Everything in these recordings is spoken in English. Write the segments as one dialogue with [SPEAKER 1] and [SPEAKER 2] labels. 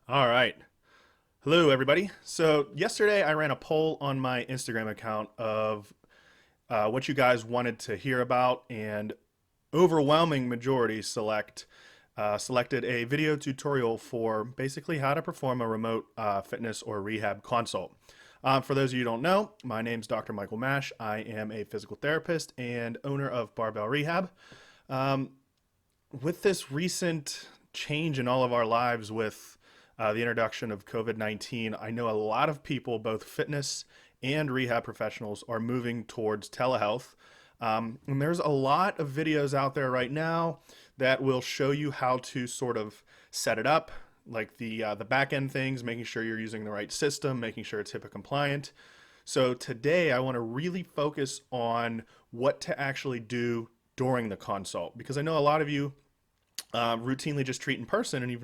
[SPEAKER 1] All right. Hello, everybody. So, yesterday I ran a poll on my Instagram account of what you guys wanted to hear about, and overwhelming majority selected a video tutorial for basically how to perform a remote fitness or rehab consult. For those of you who don't know, my name's Dr. Michael Mash. I am a physical therapist and owner of Barbell Rehab. Um, with this recent change in all of our lives with the introduction of COVID-19, I know a lot of people, both fitness and rehab professionals, are moving towards telehealth. And there's a lot of videos out there right now that will show you how to sort of set it up, like the back end things, making sure you're using the right system, making sure it's HIPAA compliant. So today I want to really focus on what to actually do during the consult, because I know a lot of you routinely just treat in person, and you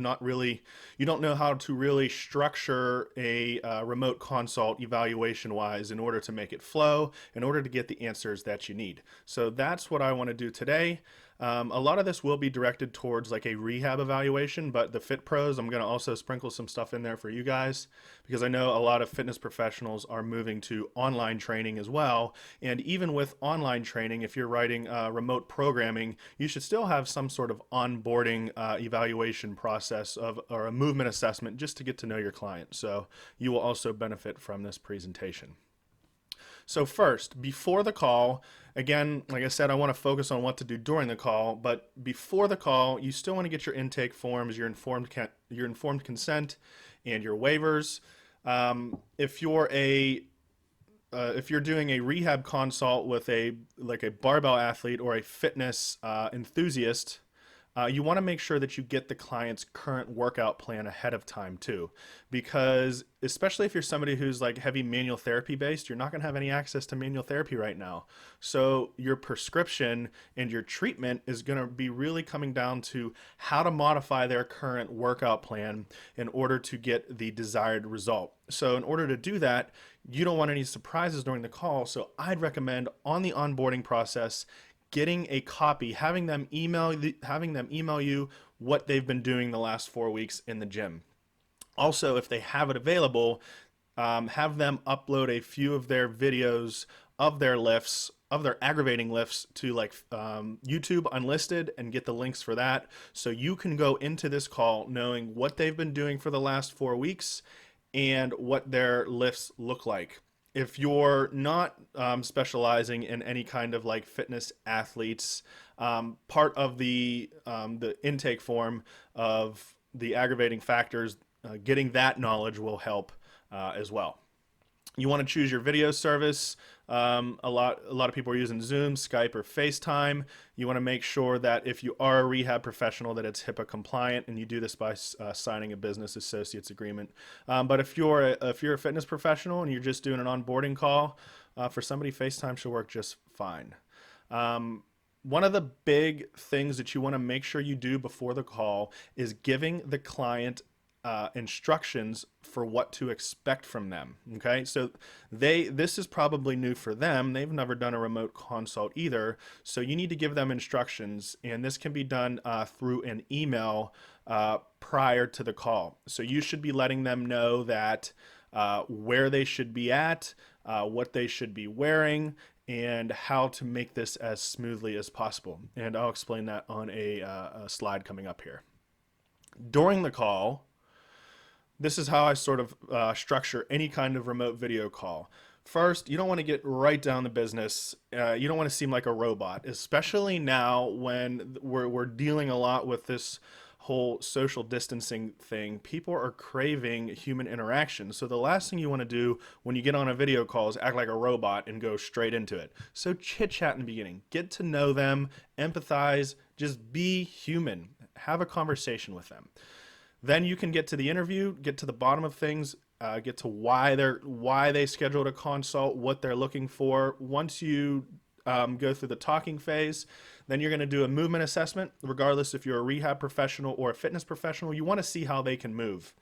[SPEAKER 1] don't know how to really structure a remote consult evaluation wise in order to make it flow, in order to get the answers that you need. So that's what I want to do today. A lot of this will be directed towards like a rehab evaluation, but the Fit Pros, I'm going to also sprinkle some stuff in there for you guys, because I know a lot of fitness professionals are moving to online training as well. And even with online training, if you're writing remote programming, you should still have some sort of onboarding evaluation process or a movement assessment just to get to know your client. So you will also benefit from this presentation. So first, before the call, again, like I said, I want to focus on what to do during the call, but before the call, you still want to get your intake forms, your informed consent, and your waivers. If you're doing a rehab consult with a barbell athlete or a fitness enthusiast, you want to make sure that you get the client's current workout plan ahead of time too, because especially if you're somebody who's like heavy manual therapy based, you're not going to have any access to manual therapy right now. So your prescription and your treatment is going to be really coming down to how to modify their current workout plan in order to get the desired result. So in order to do that, you don't want any surprises during the call. So I'd recommend on the onboarding process, getting a copy, having them email you what they've been doing the last 4 weeks in the gym. Also, if they have it available, have them upload a few of their videos of their lifts, of their aggravating lifts, to like YouTube Unlisted, and get the links for that. So you can go into this call knowing what they've been doing for the last 4 weeks and what their lifts look like. If you're not specializing in any kind of like fitness athletes, part of the intake form of the aggravating factors, getting that knowledge will help as well. You want to choose your video service. A lot of people are using Zoom, Skype, or FaceTime. You want to make sure that if you are a rehab professional, that it's HIPAA compliant, and you do this by signing a business associates agreement. But if you're a fitness professional and you're just doing an onboarding call, for somebody, FaceTime should work just fine. One of the big things that you want to make sure you do before the call is giving the client instructions for what to expect from them. Okay, so this is probably new for them. They've never done a remote consult either, so you need to give them instructions, and this can be done through an email prior to the call. So you should be letting them know that where they should be at, what they should be wearing, and how to make this as smoothly as possible. And I'll explain that on a slide coming up here. During the call, this is how I sort of structure any kind of remote video call. First, you don't want to get right down to business. You don't want to seem like a robot, especially now when we're dealing a lot with this whole social distancing thing. People are craving human interaction. So the last thing you want to do when you get on a video call is act like a robot and go straight into it. So chit-chat in the beginning. Get to know them, empathize, just be human. Have a conversation with them. Then you can get to the interview, get to the bottom of things, get to why they scheduled a consult, what they're looking for. Once you go through the talking phase, then you're going to do a movement assessment. Regardless if you're a rehab professional or a fitness professional, you want to see how they can move.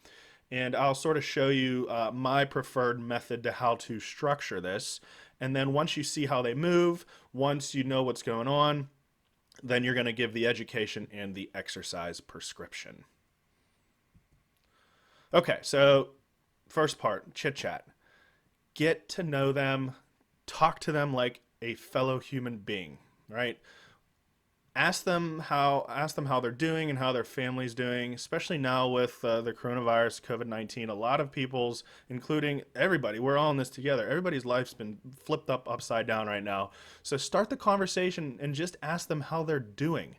[SPEAKER 1] And I'll sort of show you my preferred method to how to structure this. And then once you see how they move, once you know what's going on, then you're going to give the education and the exercise prescription. Okay, so first part, chit chat. Get to know them, talk to them like a fellow human being, right? Ask them how they're doing and how their family's doing, especially now with the coronavirus, COVID-19. A lot of people's, including everybody, we're all in this together. Everybody's life's been flipped upside down right now. So start the conversation and just ask them how they're doing.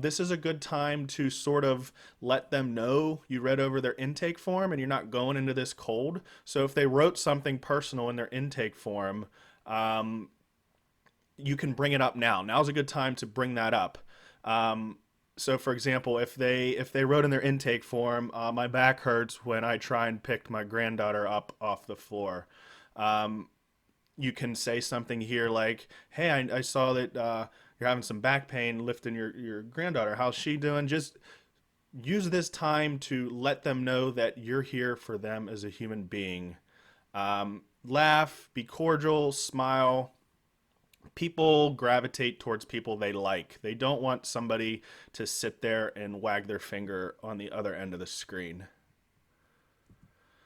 [SPEAKER 1] This is a good time to sort of let them know you read over their intake form and you're not going into this cold. So if they wrote something personal in their intake form, um, you can bring it up now. Now's a good time to bring that up. Um, so, for example, if they wrote in their intake form, my back hurts when I try and pick my granddaughter up off the floor. Um, you can say something here like, "Hey, I saw that you're having some back pain lifting your granddaughter. How's she doing?" Just use this time to let them know that you're here for them as a human being. Laugh, be cordial, smile. People gravitate towards people they like. They don't want somebody to sit there and wag their finger on the other end of the screen.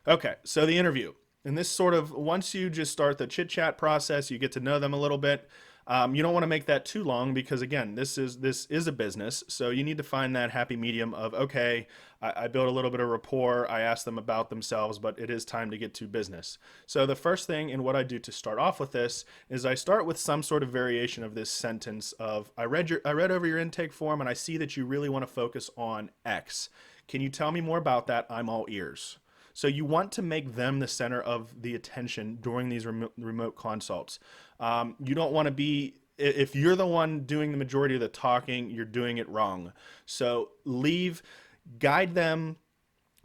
[SPEAKER 1] Okay, so the interview. And this sort of, once you just start the chit chat process, you get to know them a little bit. You don't want to make that too long because again, this is a business, so you need to find that happy medium of okay, I build a little bit of rapport, I ask them about themselves, but it is time to get to business. So the first thing and what I do to start off with this is I start with some sort of variation of this sentence of I read over your intake form and I see that you really want to focus on X. Can you tell me more about that? I'm all ears. So you want to make them the center of the attention during these remote consults. You don't want to be if you're the one doing the majority of the talking, you're doing it wrong. So guide them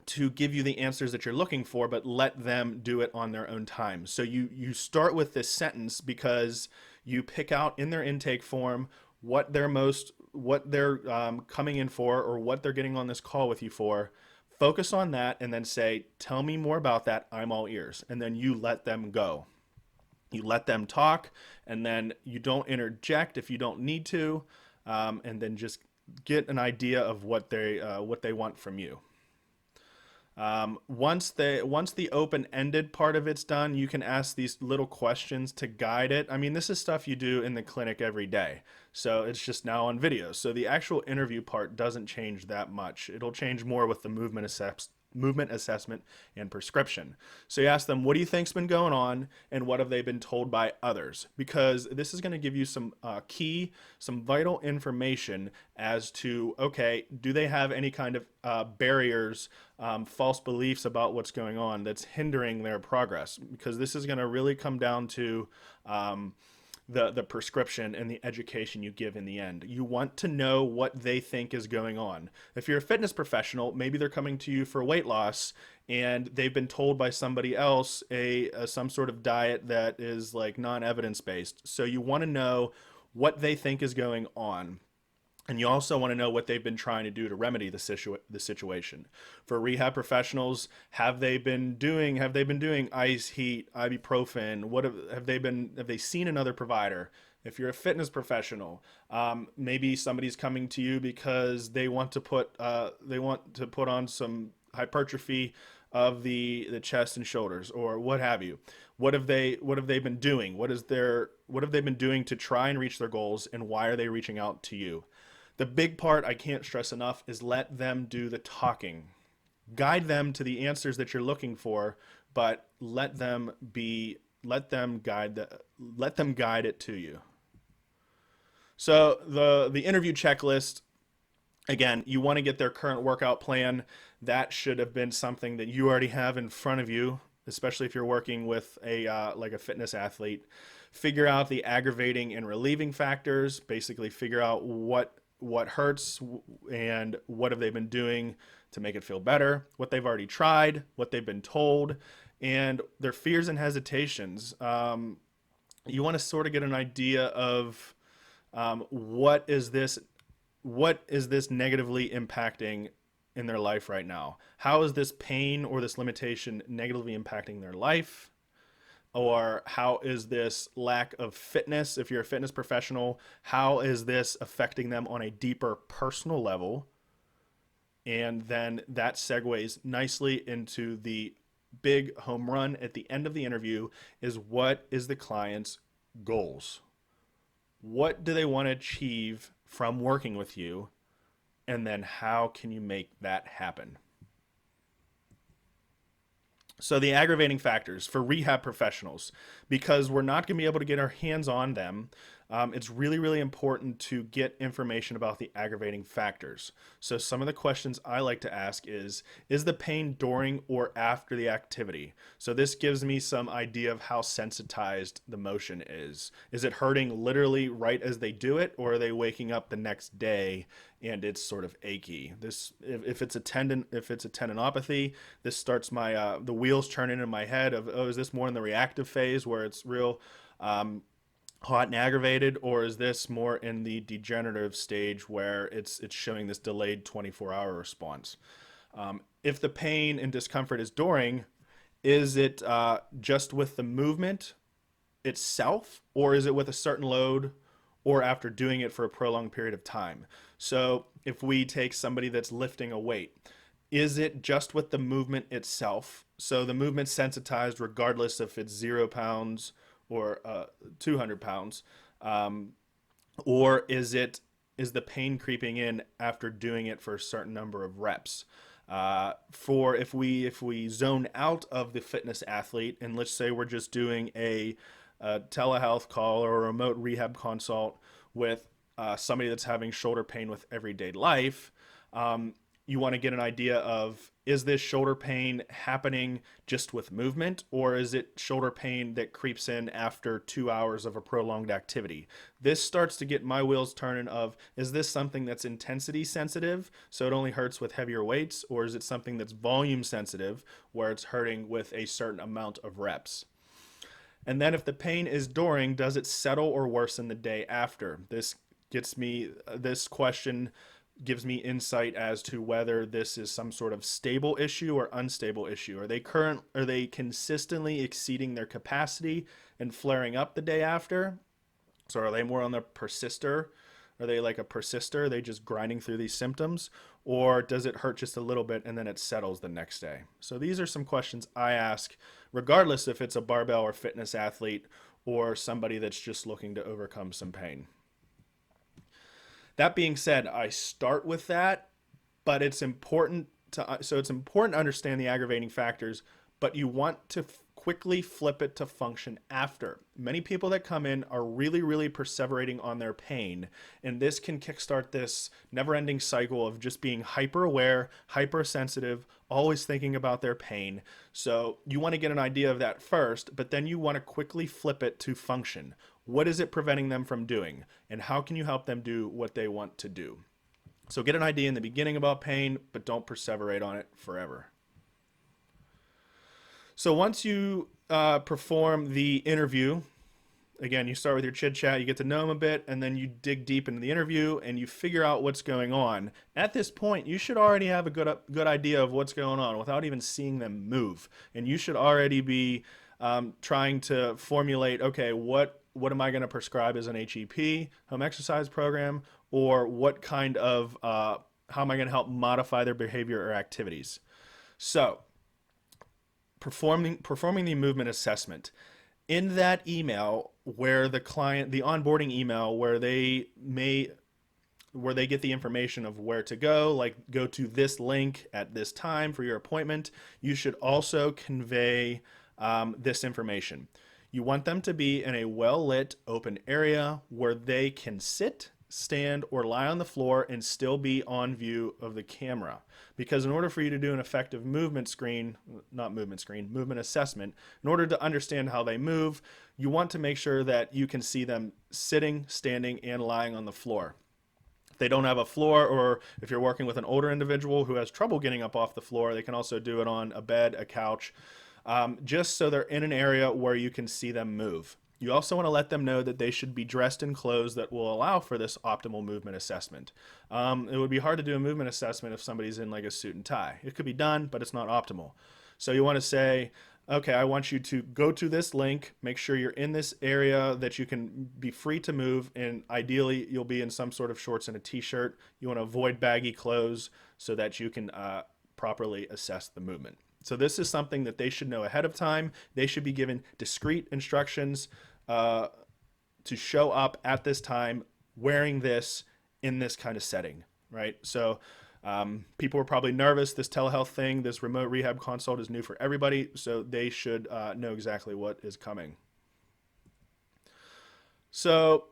[SPEAKER 1] to give you the answers that you're looking for, but let them do it on their own time. So you start with this sentence because you pick out in their intake form what they're coming in for or what they're getting on this call with you for. Focus on that and then say, "Tell me more about that. I'm all ears." And then you let them go. You let them talk, and then you don't interject if you don't need to, and then just get an idea of what they want from you. Once the open-ended part of it's done, you can ask these little questions to guide it. I mean, this is stuff you do in the clinic every day, so it's just now on video. So the actual interview part doesn't change that much. It'll change more with the movement assessment and prescription. So you ask them, what do you think's been going on, and what have they been told by others? Because this is going to give you some vital information as to, okay, do they have any kind of barriers, false beliefs about what's going on that's hindering their progress? Because this is going to really come down to the prescription and the education you give in the end. You want to know what they think is going on. If you're a fitness professional, maybe they're coming to you for weight loss and they've been told by somebody else some sort of diet that is like non-evidence based. So you want to know what they think is going on. And you also want to know what they've been trying to do to remedy the situation. For rehab professionals, have they been doing ice, heat, ibuprofen? Have they seen another provider? If you're a fitness professional, maybe somebody's coming to you because they want to put on some hypertrophy of the chest and shoulders or what have you. What have they been doing? What have they been doing to try and reach their goals, and why are they reaching out to you? The big part I can't stress enough is let them do the talking. Guide them to the answers that you're looking for, but let them guide it to you. So the interview checklist, again, you want to get their current workout plan. That should have been something that you already have in front of you, especially if you're working with a fitness athlete. Figure out the aggravating and relieving factors. Basically, figure out what hurts and what have they been doing to make it feel better. What they've already tried, what they've been told, and their fears and hesitations. You want to sort of get an idea of what is this negatively impacting in their life right now? How is this pain or this limitation negatively impacting their life? Or how is this lack of fitness, if you're a fitness professional, how is this affecting them on a deeper personal level? And then that segues nicely into the big home run at the end of the interview is what is the client's goals? What do they want to achieve from working with you? And then how can you make that happen? So the aggravating factors for rehab professionals, because we're not going to be able to get our hands on them, it's really, really important to get information about the aggravating factors. So some of the questions I like to ask is the pain during or after the activity? So this gives me some idea of how sensitized the motion is. Is it hurting literally right as they do it, or are they waking up the next day and it's sort of achy? This, if it's a tendinopathy, this starts my the wheels turning in my head of, oh, is this more in the reactive phase where it's real hot and aggravated, or is this more in the degenerative stage where it's showing this delayed 24-hour response? If the pain and discomfort is during, is it just with the movement itself, or is it with a certain load, or after doing it for a prolonged period of time? So if we take somebody that's lifting a weight, is it just with the movement itself? So the movement sensitized regardless if it's 0 pounds or 200 pounds, or is the pain creeping in after doing it for a certain number of reps? For if we zone out of the fitness athlete, and let's say we're just doing a telehealth call or a remote rehab consult with somebody that's having shoulder pain with everyday life, you want to get an idea of, is this shoulder pain happening just with movement, or is it shoulder pain that creeps in after 2 hours of a prolonged activity? This starts to get my wheels turning of, is this something that's intensity sensitive, so it only hurts with heavier weights, or is it something that's volume sensitive, where it's hurting with a certain amount of reps? And then if the pain is during, does it settle or worsen the day after? This question gives me insight as to whether this is some sort of stable issue or unstable issue. Are they consistently exceeding their capacity and flaring up the day after? So are they more on the persister? Are they like a persister? Are they just grinding through these symptoms? Or does it hurt just a little bit and then it settles the next day? So these are some questions I ask, regardless if it's a barbell or fitness athlete or somebody that's just looking to overcome some pain. That being said, I start with that, but it's important to understand the aggravating factors, but you want to quickly flip it to function after. Many people that come in are really, really perseverating on their pain, and this can kickstart this never-ending cycle of just being hyper-aware, hypersensitive, always thinking about their pain. So you want to get an idea of that first, but then you want to quickly flip it to function. What is it preventing them from doing, and how can you help them do what they want to do? So get an idea in the beginning about pain, but don't perseverate on it forever. So once you perform the interview, again, you start with your chit chat, you get to know them a bit, and then you dig deep into the interview and you figure out what's going on. At this point, you should already have a good idea of what's going on without even seeing them move. And you should already be trying to formulate, okay, what am I going to prescribe as an HEP, home exercise program, or what kind of, how am I going to help modify their behavior or activities? So performing the movement assessment. In that email where the onboarding email where they get the information of where to go, like go to this link at this time for your appointment, you should also convey this information. You want them to be in a well-lit open area where they can sit, stand, or lie on the floor and still be on view of the camera. Because in order for you to do an effective movement assessment, in order to understand how they move, you want to make sure that you can see them sitting, standing, and lying on the floor. If they don't have a floor, or if you're working with an older individual who has trouble getting up off the floor, they can also do it on a bed, a couch, just so they're in an area where you can see them move. You also want to let them know that they should be dressed in clothes that will allow for this optimal movement assessment. It would be hard to do a movement assessment if somebody's in like a suit and tie. It could be done, but it's not optimal. So you want to say, Okay, I want you to go to this link, make sure you're in this area that you can be free to move, and ideally you'll be in some sort of shorts and a t-shirt. You want to avoid baggy clothes so that you can properly assess the movement. So this is something that they should know ahead of time. They should be given discrete instructions uh, to show up at this time wearing this in this kind of setting, right? So people were probably nervous. This telehealth thing, this remote rehab consult is new for everybody, so they should know exactly what is coming. So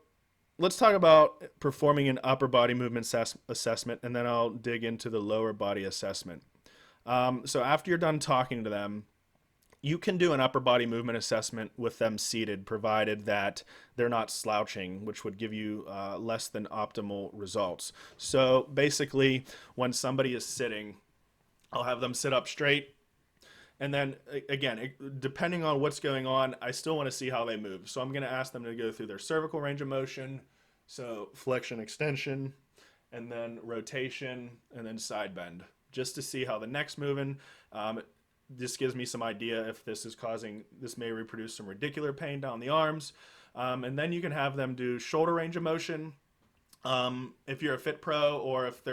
[SPEAKER 1] let's talk about performing an upper body movement assessment, and then I'll dig into the lower body assessment. So after you're done talking to them, you can do an upper body movement assessment with them seated, provided that they're not slouching, which would give you less than optimal results. So basically, when somebody is sitting, I'll have them sit up straight. And then again, depending on what's going on, I still want to see how they move. So I'm going to ask them to go through their cervical range of motion, so flexion, extension, and then rotation, and then side bend, just to see how the neck's moving. This gives me some idea if this may reproduce some radicular pain down the arms. And then you can have them do shoulder range of motion. If you're a fit pro, or if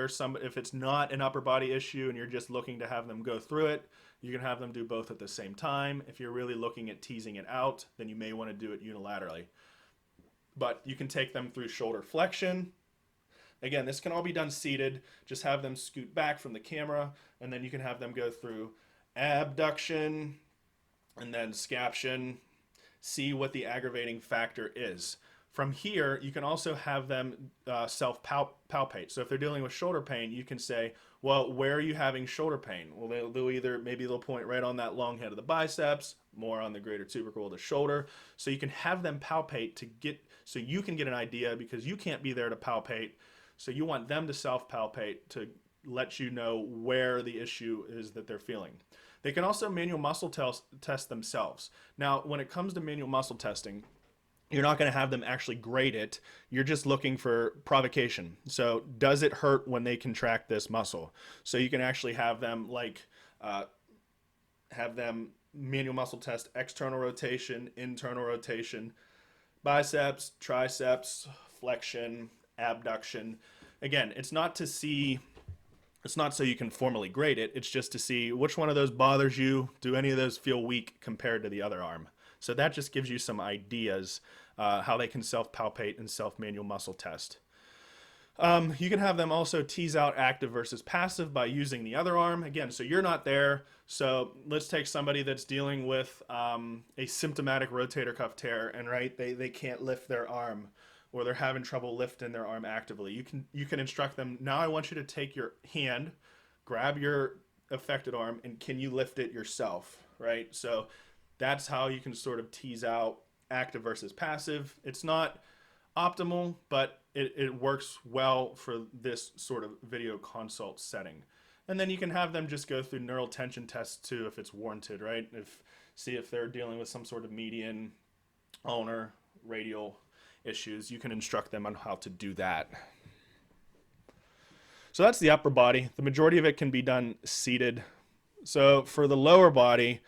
[SPEAKER 1] it's not an upper body issue and you're just looking to have them go through it, you can have them do both at the same time. If you're really looking at teasing it out, then you may want to do it unilaterally. But you can take them through shoulder flexion. Again, this can all be done seated. Just have them scoot back from the camera, and then you can have them go through abduction and then scaption, see what the aggravating factor is. From here, you can also have them self-palpate. So if they're dealing with shoulder pain, you can say, well, where are you having shoulder pain? Well, maybe they'll point right on that long head of the biceps, more on the greater tubercle of the shoulder. So you can have them palpate so you can get an idea, because you can't be there to palpate. So you want them to self-palpate to let you know where the issue is that they're feeling. They can also manual muscle test themselves. Now, when it comes to manual muscle testing, you're not going to have them actually grade it. You're just looking for provocation. So does it hurt when they contract this muscle? So you can actually have them manual muscle test external rotation, internal rotation, biceps, triceps, flexion, abduction. Again, it's not so you can formally grade it. It's just to see which one of those bothers you. Do any of those feel weak compared to the other arm? So that just gives you some ideas how they can self-palpate and self-manual muscle test. You can have them also tease out active versus passive by using the other arm. Again, so you're not there. So let's take somebody that's dealing with a symptomatic rotator cuff tear, and they can't lift their arm, or they're having trouble lifting their arm actively. You can instruct them, now I want you to take your hand, grab your affected arm, and can you lift it yourself, right? So that's how you can sort of tease out active versus passive. It's not optimal, but it works well for this sort of video consult setting. And then you can have them just go through neural tension tests too if it's warranted, right? See if they're dealing with some sort of median, ulnar, radial issues. You can instruct them on how to do that. So that's the upper body. The majority of it can be done seated. So for the lower body,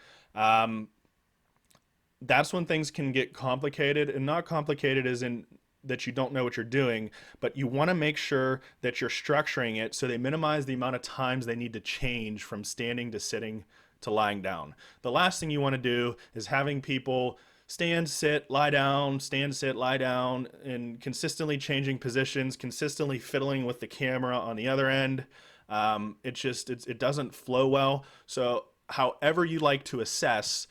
[SPEAKER 1] that's when things can get complicated, and not complicated as in that you don't know what you're doing, but you want to make sure that you're structuring it so they minimize the amount of times they need to change from standing to sitting to lying down. The last thing you want to do is having people stand, sit, lie down, stand, sit, lie down, and consistently changing positions, consistently fiddling with the camera on the other end. It doesn't flow well. So however you like to assess,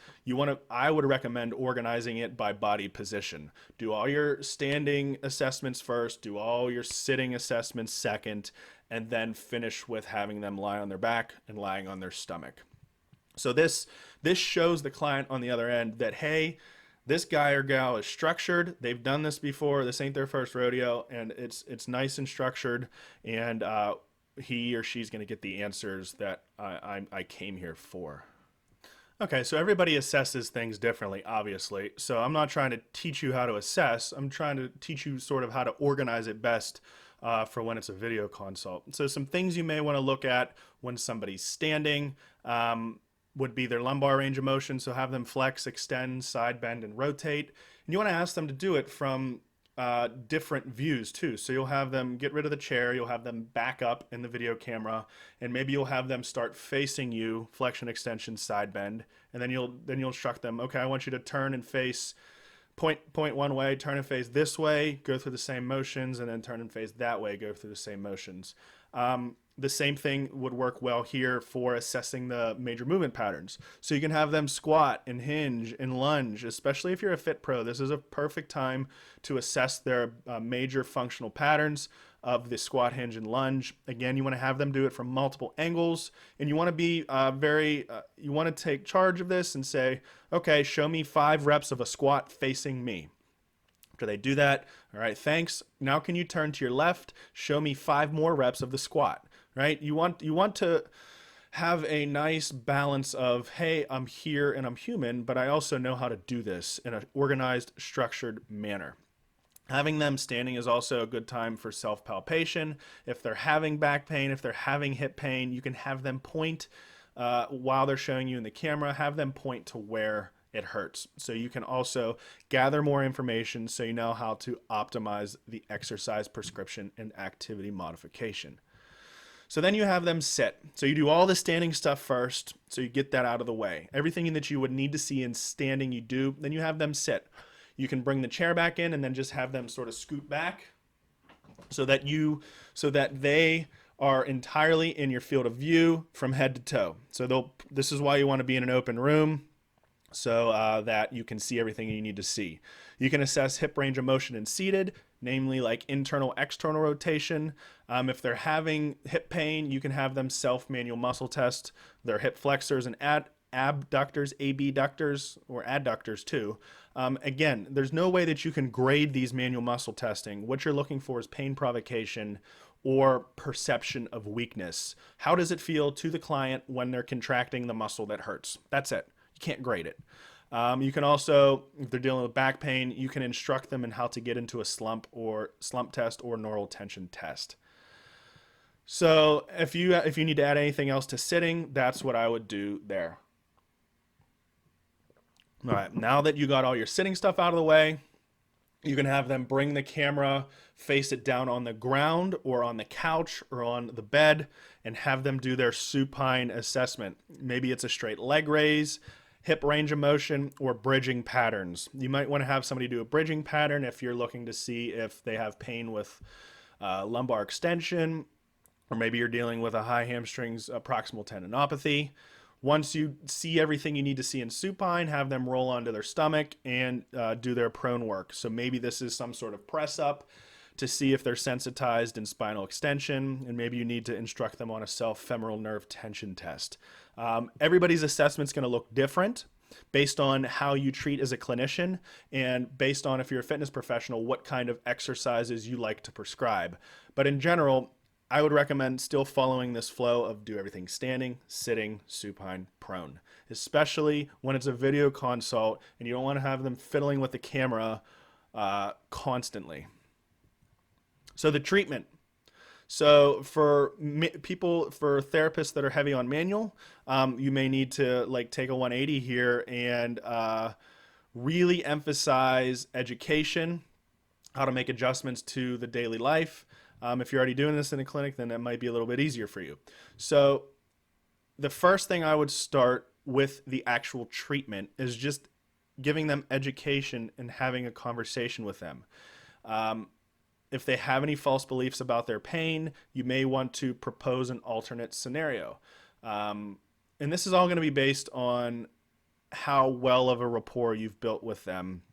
[SPEAKER 1] I would recommend organizing it by body position. Do all your standing assessments first, do all your sitting assessments second, and then finish with having them lie on their back and lying on their stomach. So this shows the client on the other end that, hey, this guy or gal is structured. They've done this before. This ain't their first rodeo, and it's nice and structured, and he or she's going to get the answers that I came here for. Okay, so everybody assesses things differently, obviously. So I'm not trying to teach you how to assess. I'm trying to teach you sort of how to organize it best for when it's a video consult. So some things you may want to look at when somebody's standing. would be their lumbar range of motion. So have them flex, extend, side bend, and rotate. And you want to ask them to do it from different views too. So you'll have them get rid of the chair, you'll have them back up in the video camera, and maybe you'll have them start facing you, flexion, extension, side bend, and then you'll instruct them, okay, I want you to turn and face point one way, turn and face this way, go through the same motions, and then turn and face that way, go through the same motions. The same thing would work well here for assessing the major movement patterns. So you can have them squat and hinge and lunge, especially if you're a fit pro. This is a perfect time to assess their major functional patterns of the squat, hinge, and lunge. Again, you want to have them do it from multiple angles, and you want to be you want to take charge of this and say, okay, show me 5 reps of a squat facing me. After they do that, all right, thanks. Now can you turn to your left? Show me 5 more reps of the squat, right? You want to have a nice balance of, hey, I'm here and I'm human, but I also know how to do this in an organized, structured manner. Having them standing is also a good time for self-palpation. If they're having back pain, if they're having hip pain, you can have them point while they're showing you in the camera, have them point to where it hurts. So you can also gather more information so you know how to optimize the exercise prescription and activity modification. So then you have them sit. So you do all the standing stuff first, so you get that out of the way. Everything that you would need to see in standing you do, then you have them sit. You can bring the chair back in and then just have them sort of scoot back so that they are entirely in your field of view from head to toe. So this is why you want to be in an open room, so that you can see everything you need to see. You can assess hip range of motion and seated, namely like internal, external rotation. If they're having hip pain, you can have them self-manual muscle test their hip flexors and abductors, abductors, or adductors too. Again, there's no way that you can grade these manual muscle testing. What you're looking for is pain provocation or perception of weakness. How does it feel to the client when they're contracting the muscle that hurts? That's it. You can't grade it. You can also, if they're dealing with back pain, you can instruct them in how to get into a slump test or neural tension test. So if you need to add anything else to sitting, that's what I would do there. All right, now that you got all your sitting stuff out of the way, you can have them bring the camera, face it down on the ground or on the couch or on the bed, and have them do their supine assessment. Maybe it's a straight leg raise, hip range of motion, or bridging patterns. You might want to have somebody do a bridging pattern if you're looking to see if they have pain with lumbar extension, or maybe you're dealing with a high hamstrings proximal tendinopathy. Once you see everything you need to see in supine, have them roll onto their stomach and do their prone work. So maybe this is some sort of press up to see if they're sensitized in spinal extension, and maybe you need to instruct them on a self-femoral nerve tension test. Everybody's assessment is going to look different based on how you treat as a clinician and based on, if you're a fitness professional, what kind of exercises you like to prescribe. But in general, I would recommend still following this flow of do everything standing, sitting, supine, prone, especially when it's a video consult and you don't want to have them fiddling with the camera constantly. So the treatment. So for therapists that are heavy on manual, you may need to take a 180 here and really emphasize education, how to make adjustments to the daily life. If you're already doing this in a clinic, then that might be a little bit easier for you. So the first thing I would start with the actual treatment is just giving them education and having a conversation with them. If they have any false beliefs about their pain, you may want to propose an alternate scenario. And this is all going to be based on how well of a rapport you've built with them.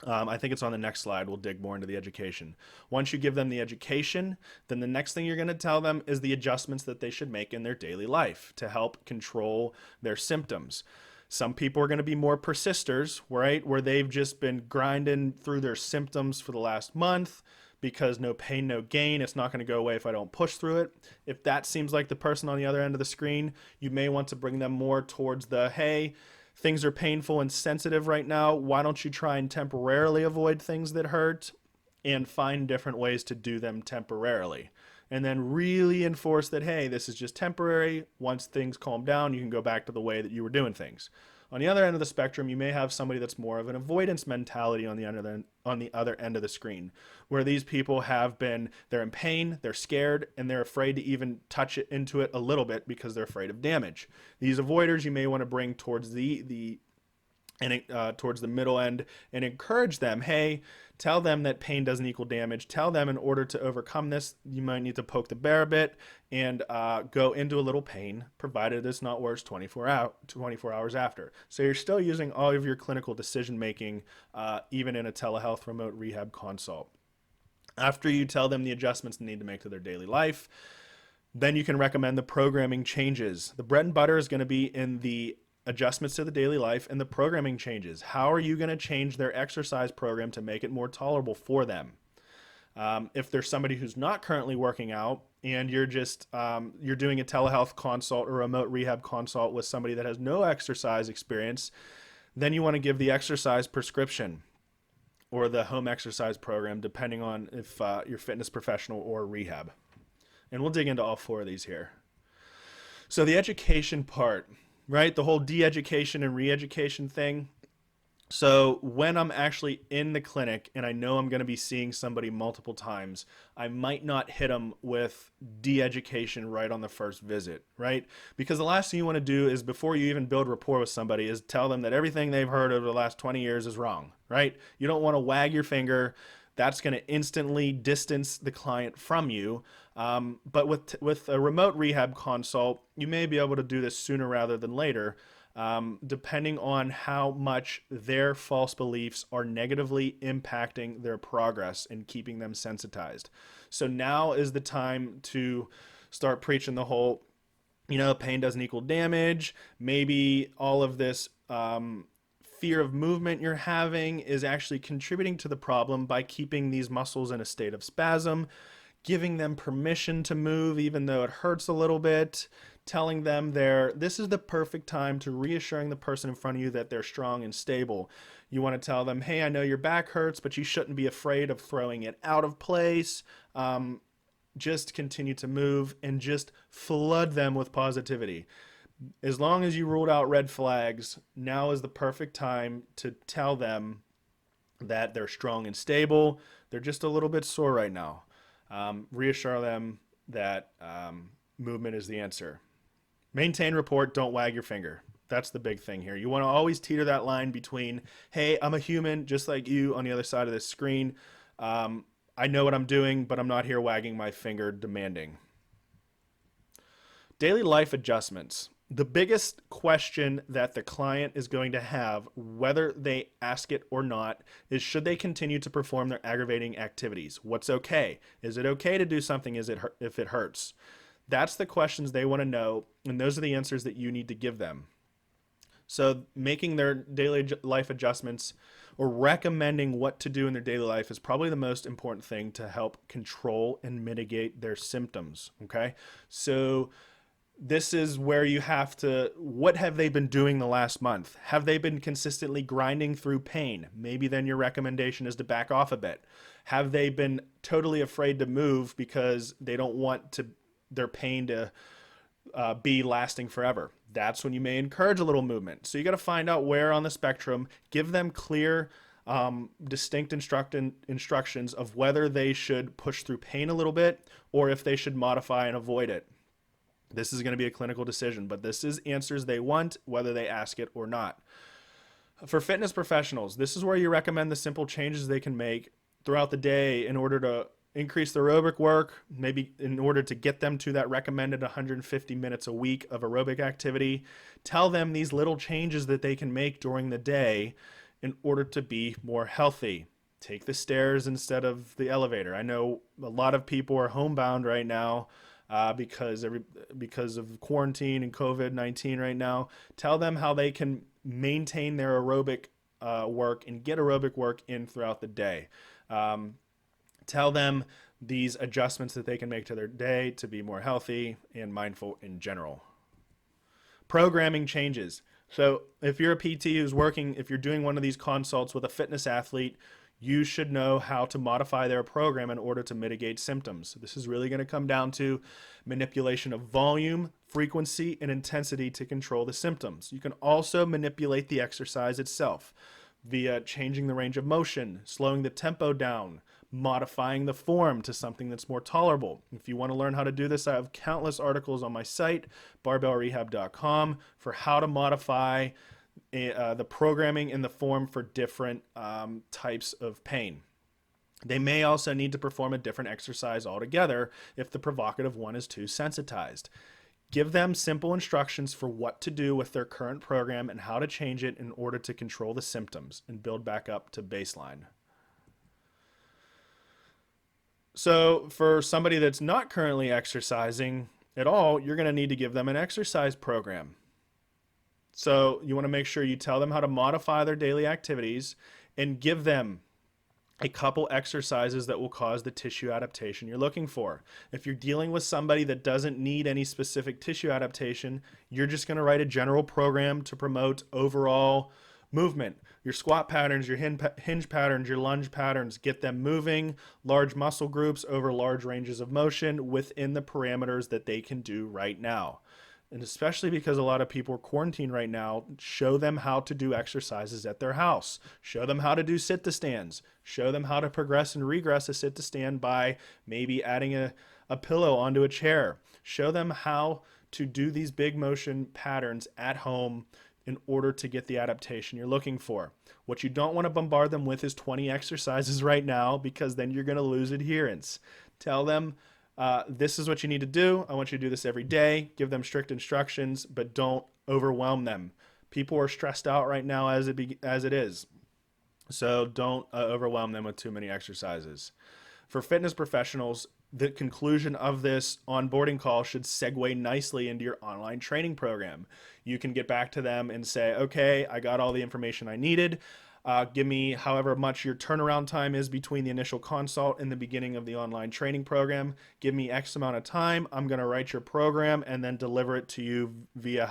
[SPEAKER 1] I think it's on the next slide. We'll dig more into the education. Once you give them the education, then the next thing you're going to tell them is the adjustments that they should make in their daily life to help control their symptoms. Some people are going to be more persisters, right? Where they've just been grinding through their symptoms for the last month because no pain, no gain. It's not going to go away if I don't push through it. If that seems like the person on the other end of the screen, you may want to bring them more towards the, hey, things are painful and sensitive right now. Why don't you try and temporarily avoid things that hurt and find different ways to do them temporarily? and then really enforce that, hey, this is just temporary. Once things calm down, you can go back to the way that you were doing things. On the other end of the spectrum, you may have somebody that's more of an avoidance mentality on the other end of the screen, where these people they're in pain, they're scared, and they're afraid to even touch it into it a little bit because they're afraid of damage. These avoiders you may want to bring towards towards the middle end and encourage them. Hey, tell them that pain doesn't equal damage. Tell them in order to overcome this, you might need to poke the bear a bit and go into a little pain, provided it's not worse 24 hours after. So you're still using all of your clinical decision making, even in a telehealth remote rehab consult. After you tell them the adjustments they need to make to their daily life, then you can recommend the programming changes. The bread and butter is going to be in the adjustments to the daily life and the programming changes. How are you going to change their exercise program to make it more tolerable for them? If there's somebody who's not currently working out and you're doing a telehealth consult or remote rehab consult with somebody that has no exercise experience, then you want to give the exercise prescription or the home exercise program, depending on if you're fitness professional or rehab. And we'll dig into all four of these here. So the education part, right? The whole de-education and re-education thing. So when I'm actually in the clinic and I know I'm going to be seeing somebody multiple times, I might not hit them with de-education right on the first visit, right? Because the last thing you want to do is, before you even build rapport with somebody, is tell them that everything they've heard over the last 20 years is wrong, right? You don't want to wag your finger. That's going to instantly distance the client from you. But with a remote rehab consult, you may be able to do this sooner rather than later, depending on how much their false beliefs are negatively impacting their progress and keeping them sensitized. So now is the time to start preaching the whole, pain doesn't equal damage. Maybe all of this fear of movement you're having is actually contributing to the problem by keeping these muscles in a state of spasm, giving them permission to move even though it hurts a little bit, telling them this is the perfect time to reassuring the person in front of you that they're strong and stable. You want to tell them, hey, I know your back hurts, but you shouldn't be afraid of throwing it out of place. Just continue to move and just flood them with positivity. As long as you ruled out red flags, now is the perfect time to tell them that they're strong and stable. They're just a little bit sore right now. Reassure them that movement is the answer. Maintain rapport, don't wag your finger. That's the big thing here. You want to always teeter that line between, hey, I'm a human just like you on the other side of this screen. I know what I'm doing, but I'm not here wagging my finger demanding. Daily life adjustments. The biggest question that the client is going to have, whether they ask it or not, is should they continue to perform their aggravating activities? What's okay? Is it okay to do something if it hurts? That's the questions they want to know, and those are the answers that you need to give them. So making their daily life adjustments or recommending what to do in their daily life is probably the most important thing to help control and mitigate their symptoms, okay? So this is where you have to, what have they been doing the last month? Have they been consistently grinding through pain? Maybe then your recommendation is to back off a bit. Have they been totally afraid to move because they don't want their pain to be lasting forever? That's when you may encourage a little movement. So you got to find out where on the spectrum, give them clear, distinct instructions of whether they should push through pain a little bit or if they should modify and avoid it. This is going to be a clinical decision, but this is answers they want, whether they ask it or not. For fitness professionals, this is where you recommend the simple changes they can make throughout the day in order to increase their aerobic work, maybe in order to get them to that recommended 150 minutes a week of aerobic activity. Tell them these little changes that they can make during the day in order to be more healthy. Take the stairs instead of the elevator. I know a lot of people are homebound right now because of quarantine and COVID-19 right now. Tell them how they can maintain their aerobic work and get aerobic work in throughout the day. Tell them these adjustments that they can make to their day to be more healthy and mindful in general. Programming changes. So if you're a PT who's working, if you're doing one of these consults with a fitness athlete, You should know how to modify their program in order to mitigate symptoms. This is really going to come down to manipulation of volume, frequency, and intensity to control the symptoms. You can also manipulate the exercise itself via changing the range of motion, slowing the tempo down, modifying the form to something that's more tolerable. If you want to learn how to do this, I have countless articles on my site, barbellrehab.com, for how to modify the programming in the form for different types of pain. They may also need to perform a different exercise altogether if the provocative one is too sensitized. Give them simple instructions for what to do with their current program and how to change it in order to control the symptoms and build back up to baseline. So for somebody that's not currently exercising at all, you're going to need to give them an exercise program. So you want to make sure you tell them how to modify their daily activities and give them a couple exercises that will cause the tissue adaptation you're looking for. If you're dealing with somebody that doesn't need any specific tissue adaptation, you're just going to write a general program to promote overall movement. Your squat patterns, your hinge patterns, your lunge patterns, get them moving, large muscle groups over large ranges of motion within the parameters that they can do right now. And especially because a lot of people are quarantined right now, show them how to do exercises at their house. Show them how to do sit-to-stands. Show them how to progress and regress a sit-to-stand by maybe adding a pillow onto a chair. Show them how to do these big motion patterns at home in order to get the adaptation you're looking for. What you don't want to bombard them with is 20 exercises right now, because then you're going to lose adherence. Tell them, this is what you need to do. I want you to do this every day. Give them strict instructions, but don't overwhelm them. People are stressed out right now as it is. So don't overwhelm them with too many exercises. For fitness professionals, the conclusion of this onboarding call should segue nicely into your online training program. You can get back to them and say, okay, I got all the information I needed. Give me however much your turnaround time is between the initial consult and the beginning of the online training program. Give me X amount of time. I'm going to write your program and then deliver it to you via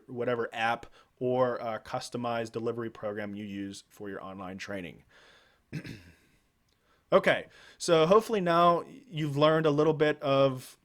[SPEAKER 1] whatever app or customized delivery program you use for your online training. Okay, so hopefully now you've learned a little bit of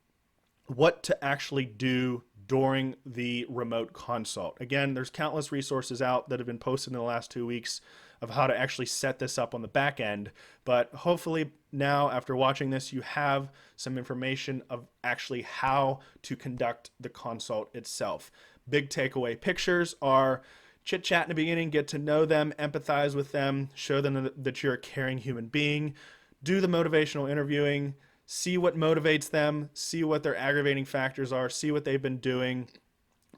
[SPEAKER 1] what to actually do during the remote consult. Again, there's countless resources out that have been posted in the last 2 weeks of how to actually set this up on the back end. But hopefully now, after watching this, you have some information of actually how to conduct the consult itself. Big takeaway pictures are chit-chat in the beginning, get to know them, empathize with them, show them that you're a caring human being, do the motivational interviewing, see what motivates them, see what their aggravating factors are, see what they've been doing,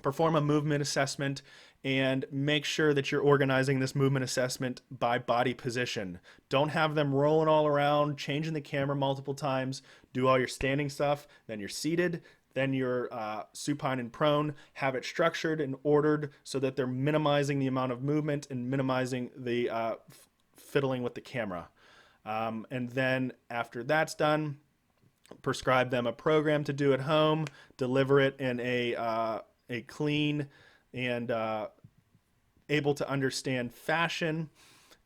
[SPEAKER 1] perform a movement assessment, and make sure that you're organizing this movement assessment by body position. Don't have them rolling all around, changing the camera multiple times. Do all your standing stuff, then you're seated, then you're supine and prone. Have it structured and ordered so that they're minimizing the amount of movement and minimizing the fiddling with the camera. And then after that's done, prescribe them a program to do at home, deliver it in a clean and able to understand fashion.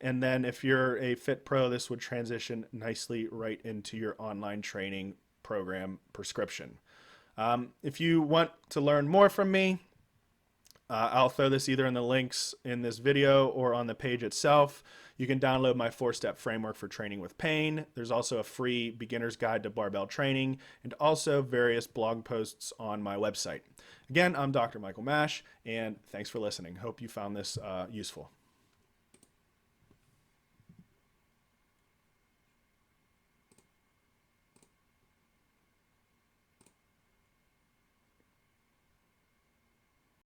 [SPEAKER 1] And then if you're a fit pro, this would transition nicely right into your online training program prescription. If you want to learn more from me, I'll throw this either in the links in this video or on the page itself. You can download my 4-step framework for training with pain. There's also a free beginner's guide to barbell training and also various blog posts on my website. Again, I'm Dr. Michael Mash, and thanks for listening. Hope you found this useful.